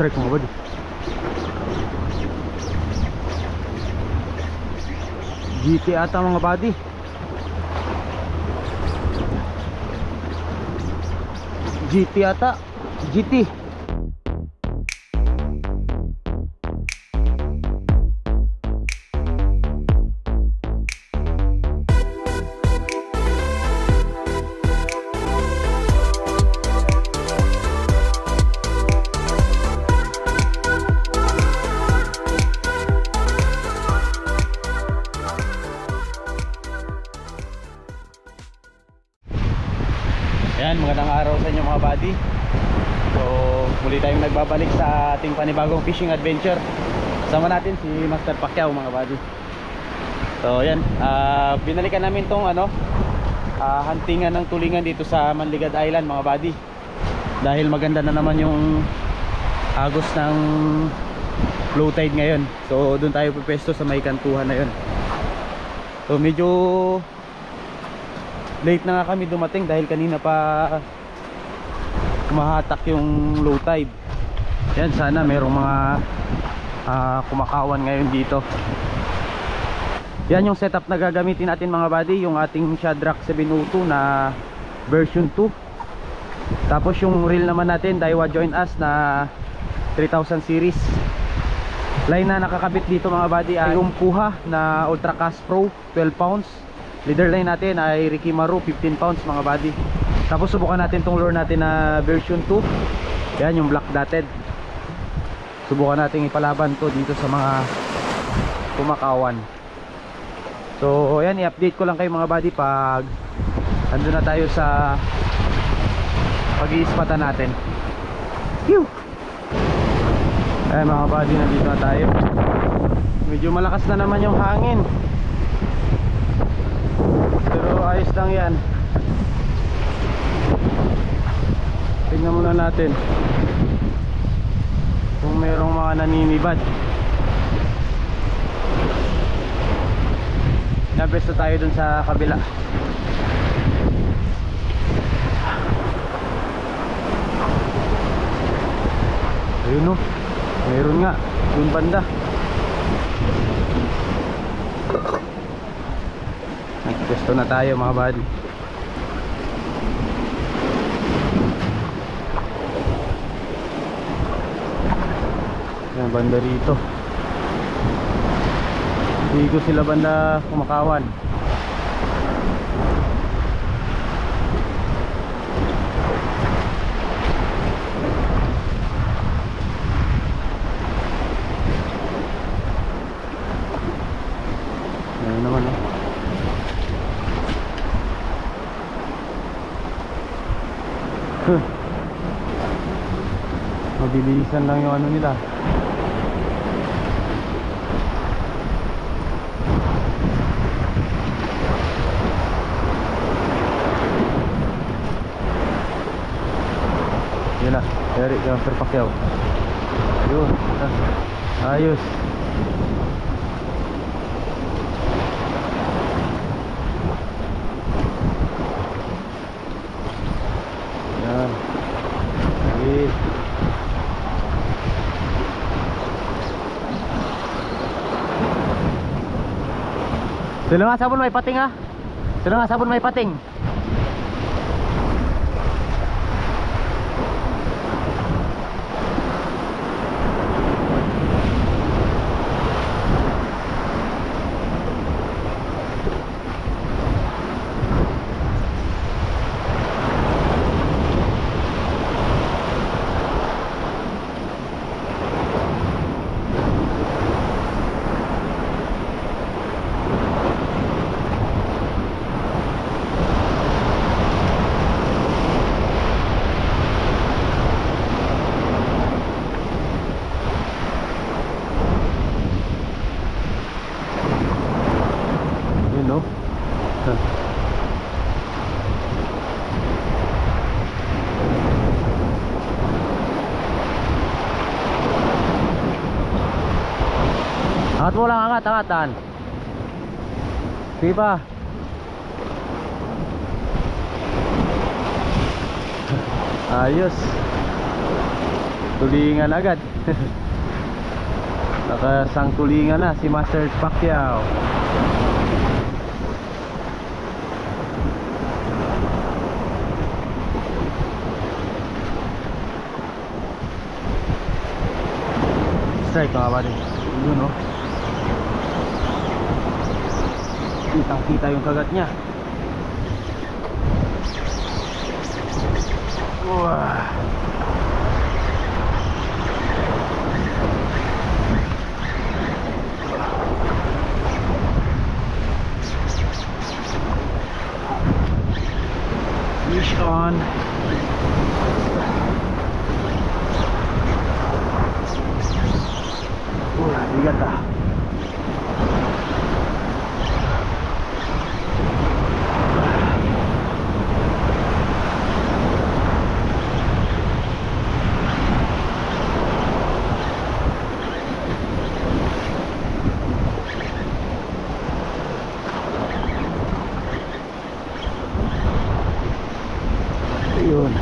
strike mga buddy. GT ata mga buddy. GT ata. GT. Ayan, magandang araw sa inyo mga buddy. So, muli tayong nagbabalik sa ating panibagong fishing adventure. Sama natin si Master Pacquiao mga buddy. So, ayan, binalikan namin tong huntingan ng tulingan dito sa Manligad Island mga buddy. Dahil maganda na naman yung agos ng low tide ngayon. So, doon tayo pupesto sa may kantuhan na yun. So, medyo late na nga kami dumating dahil kanina pa kumahatak yung low tide. Yan, sana merong mga kumakawan ngayon dito. Yan yung setup na gagamitin natin mga buddy, yung ating Shadrack 702 na version 2. Tapos yung reel naman natin, Daiwa Join Us na 3000 series. Line na nakakabit dito mga buddy ay yung Puha na Ultra Cast Pro 12 pounds. Leader line natin ay Ricky Maru 15 pounds mga buddy. Tapos subukan natin tong lure natin na version 2. Yan yung black dotted. Subukan natin ipalaban to dito sa mga kumakawan. So yan, i-update ko lang kayo mga buddy pag andun na tayo sa pag-iispatan natin. Pew! Ayan mga buddy, nandito na tayo. Medyo malakas na naman yung hangin, pero ayos lang yan. Tingnan muna natin kung merong mga naninibad. Nabesto tayo dun sa kabila. Ayun o, meron nga dun banda. Nagpesto na tayo mga buddy. Yan banda rito. Hindi ko sila banda kumakawan. Ayun naman eh. Mabilisan lang yung ano nila. Yun na, Eric yung Master Pacquiao. Yun, ayos. Yan. Sige. Sila nga sabon may pating ha. Sila nga sabon may pating. Angat mo lang, angat, angatan. Sige pa. Ayos. tulingan agad. Nakasang tulingan na si Master Pacquiao. Strike mga buddy. Yun oh. Kitang kita yung kagat niya. Wah. Fish on. Bigat ah. Ayun.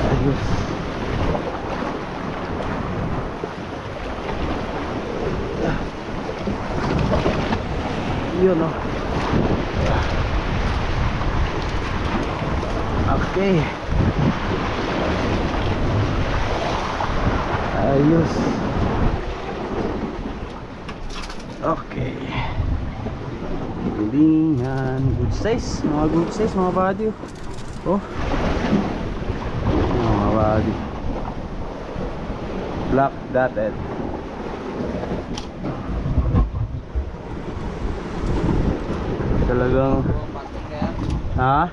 Ayos. Yun oh. Okay. Ayos. Okay. Tulingan. Good size. Mga good size mga buddy. Oh. Mga buddy. Black dotted. Talagang ha?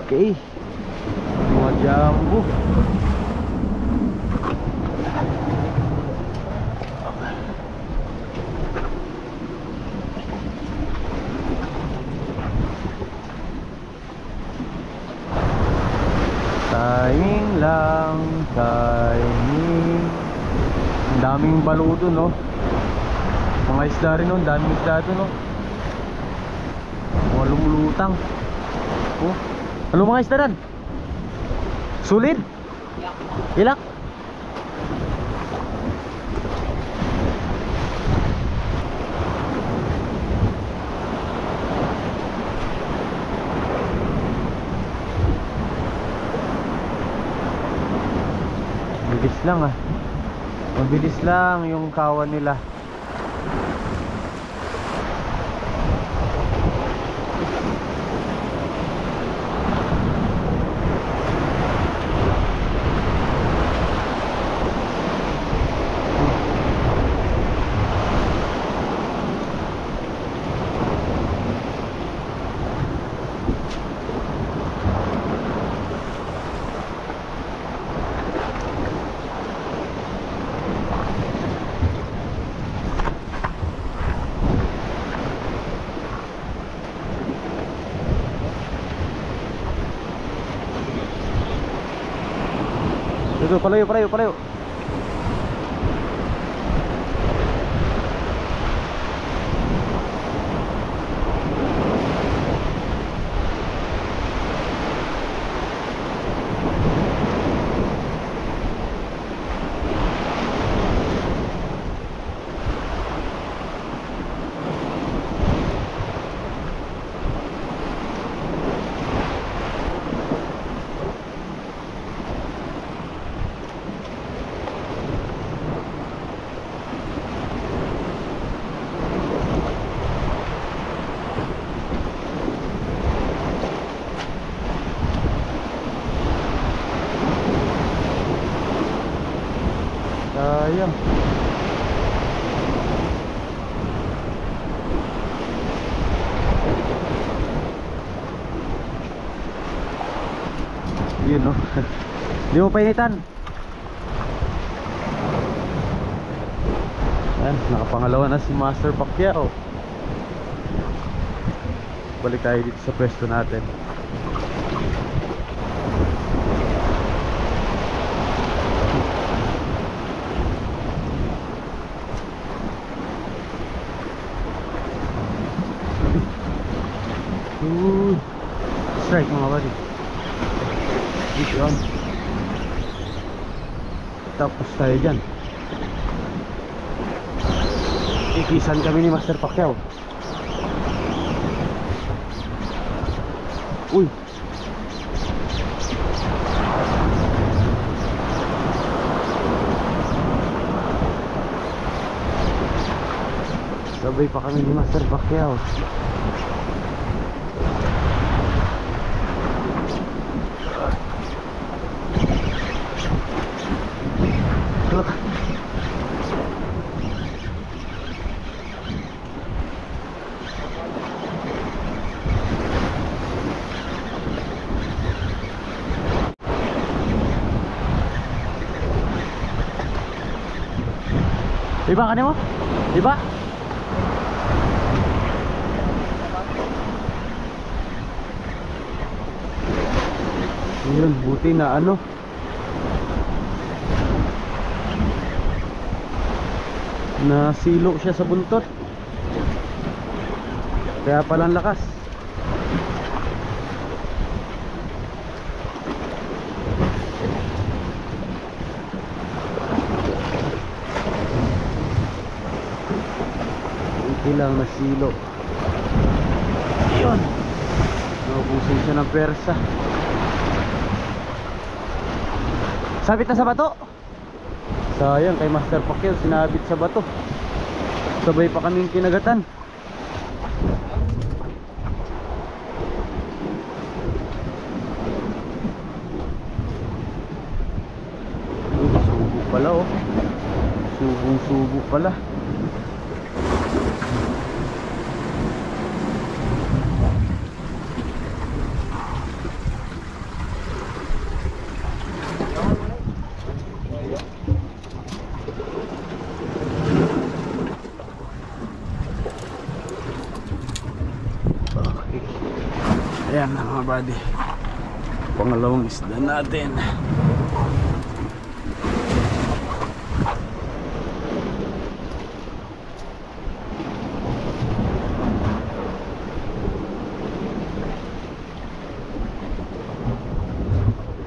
Okay. Mga jumbo. Timing lang, timing. Ang daming baluto no. Mga isda rin no, daming isda doon no. Mga lumulutang. Oh. Ano mga isda dan? Sulit? Ilak? Mabilis lang ah. Mabilis lang yung kawan nila. Ito, palayo, palayo, palayo. Sayang. Yun no. Di mo painitan. Ayan, nakapangalawa na si Master Pacquiao. Balik tayo dito sa pwesto natin. Strike mga buddy. Dito on. Tapos tayo dyan. Ikisan kami ni Master Pacquiao. Uy. Sabay pa kami ni Master Pacquiao. Iba ka mo? Iba? Yun, buti na ano. Nasilo siya sa buntot. Kaya palang lakas. Ilang nasilo. Yun, naubusin siya ng persa. Sabit na sa bato. Sayang kay Master Pacquiao, sinabit sa bato. Sabay pa kaming kinagatan. Subo pala oh. Subong-subo pala. Ayan na mga buddy, pangalawang isda natin.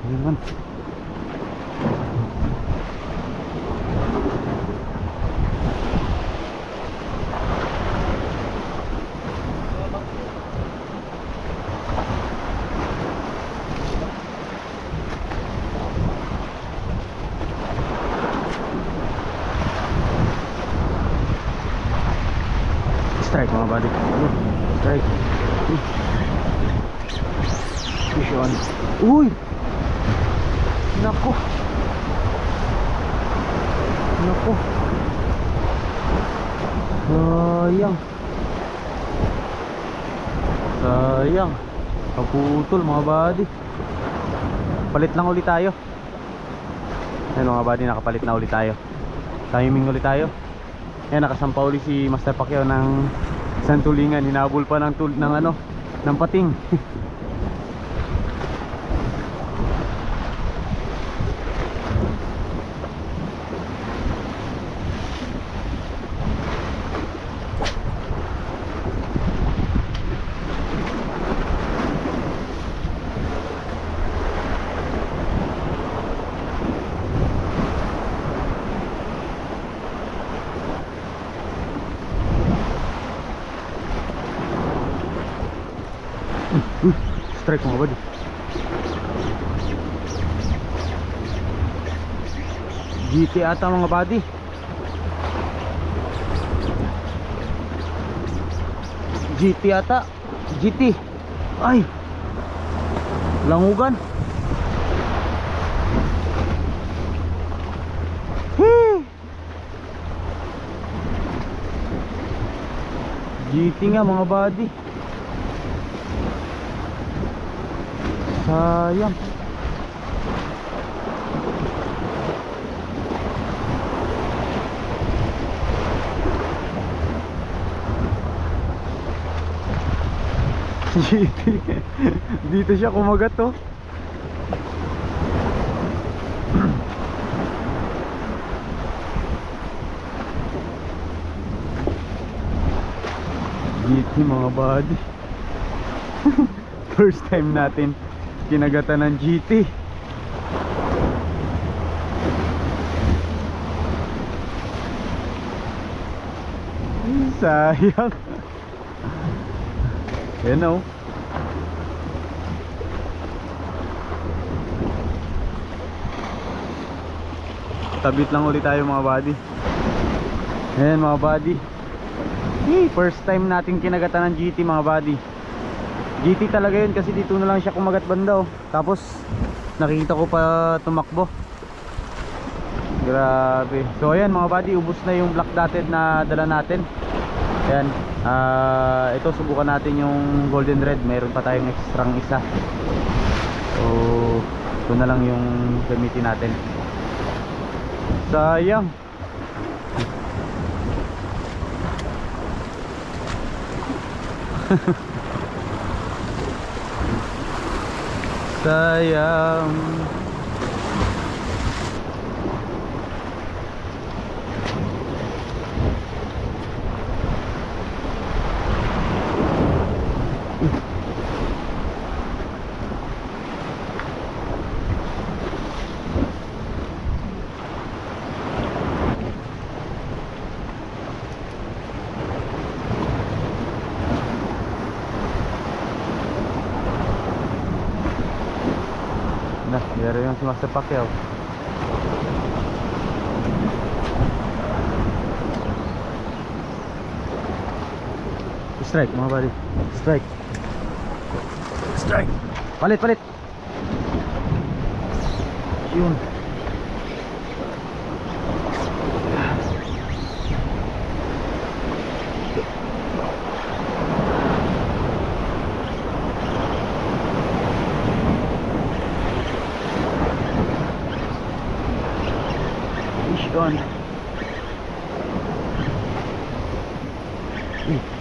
Ayan. Strike mga buddy. Strike. Fish on. Uy! Nako. Nako. Sayang. Sayang. Kaputol mga buddy. Palit lang ulit tayo. Ayun mga buddy, nakapalit na ulit tayo. Timing ulit tayo. Ayan, nakasampa uli si Master Pacquiao ng isang tulingan. Hinabol pa ng ano, ng pating. Strike mga buddy. GT ata mga buddy. GT ata. GT. Ay, langugan. GT nga mga buddy. Sayang. GT. Dito siya kumagat oh. GT mga buddy. First time natin kinagatan ng GT. Sayang. Yan o. Tabit lang ulit tayo mga buddy. Ayan mga buddy. First time natin kinagatan ng GT mga buddy. GT talaga yun kasi dito na lang siya kumagat banda oh. Tapos nakikita ko pa tumakbo. Grabe. So ayan mga buddy, ubos na yung black dotted na dala natin. Ayan, ito subukan natin yung golden red. Mayroon pa tayong extrang isa. So ito na lang yung gamitin natin. Sayang. Sayang. Nah, yari yung sumasapak yaw. Strike mga buddy. Strike. Strike. Palit, palit. Yun.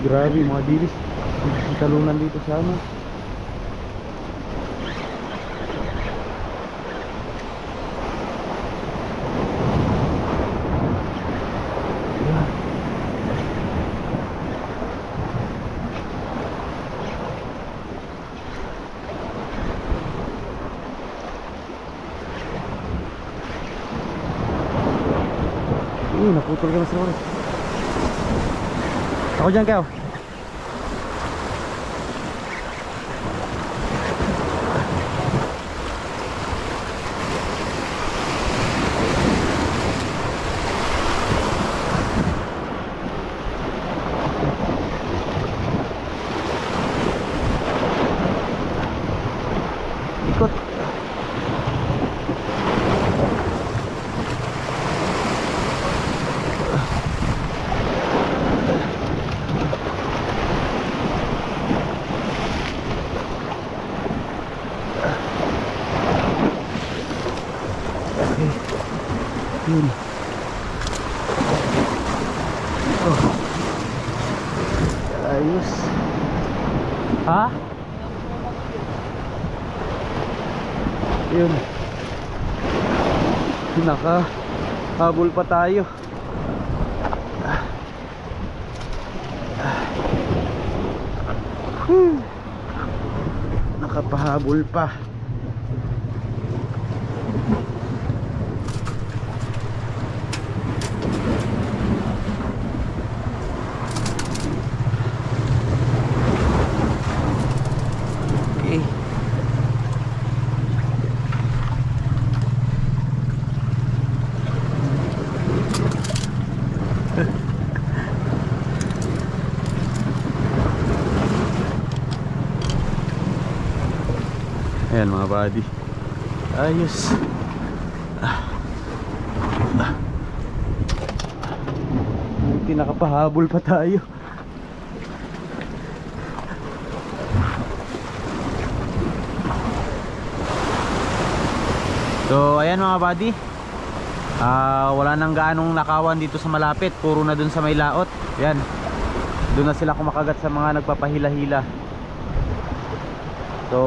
Grabe mga dilis. Talunan dito sa ano. Naputol ka na sa oras. Ako dyan kayo. Ikot. Yun. Oh. Ayos. Ha? Yun. Nakahabol pa tayo. Nakapahabol pa. Ayan mga buddy. Ayos. Buti nakapahabol pa tayo. So ayan mga buddy, wala nang gaanong nakawan dito sa malapit. Puro na dun sa may laot. Yan, dun na sila kumakagat sa mga nagpapahila-hila. So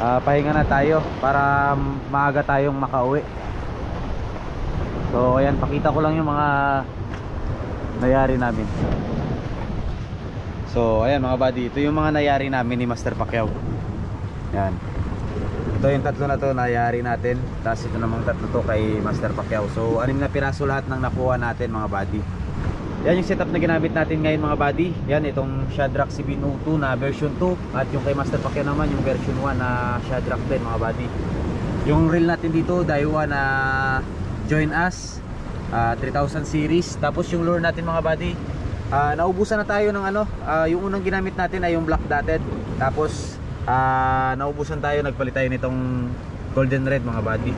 pahinga na tayo para maaga tayong makauwi. So ayan, pakita ko lang yung mga nangyari namin. So ayan mga buddy, ito yung mga nangyari namin ni Master Pacquiao. Yan, ito yung tatlo na to nangyari natin. Tapos ito namang tatlo to kay Master Pacquiao. So 6 na piraso lahat ng nakuha natin mga buddy. Yan yung setup na ginamit natin ngayon mga buddy. Yan, itong Shadrack CB02 na version 2. At yung kay Master Pacquiao naman yung version 1 na Shadrack din mga buddy. Yung reel natin dito, Daiwa na Join Us 3000 series. Tapos yung lure natin mga buddy, naubusan na tayo ng ano, yung unang ginamit natin ay yung black dotted. Tapos naubusan tayo, nagpalit tayo nitong golden red mga buddy.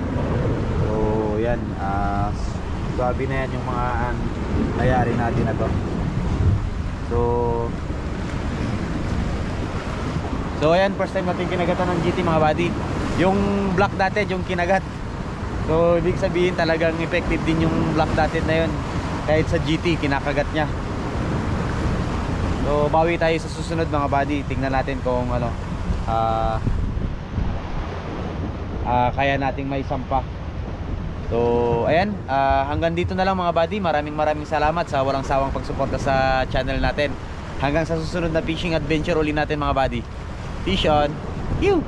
So yan, sabi na yan yung mga nangyari natin na to. So ayan, first time natin kinagatan ng GT mga buddy. Yung black dotted yung kinagat. So ibig sabihin talagang effective din yung black dotted na yun. Kahit sa GT kinakagat nya. So bawi tayo sa susunod mga buddy. Tingnan natin kung ano, kaya nating may sampa. So ayan, hanggang dito na lang mga buddy. Maraming salamat sa walang sawang pagsuporta sa channel natin. Hanggang sa susunod na fishing adventure uli natin mga buddy. Fish on! Pew!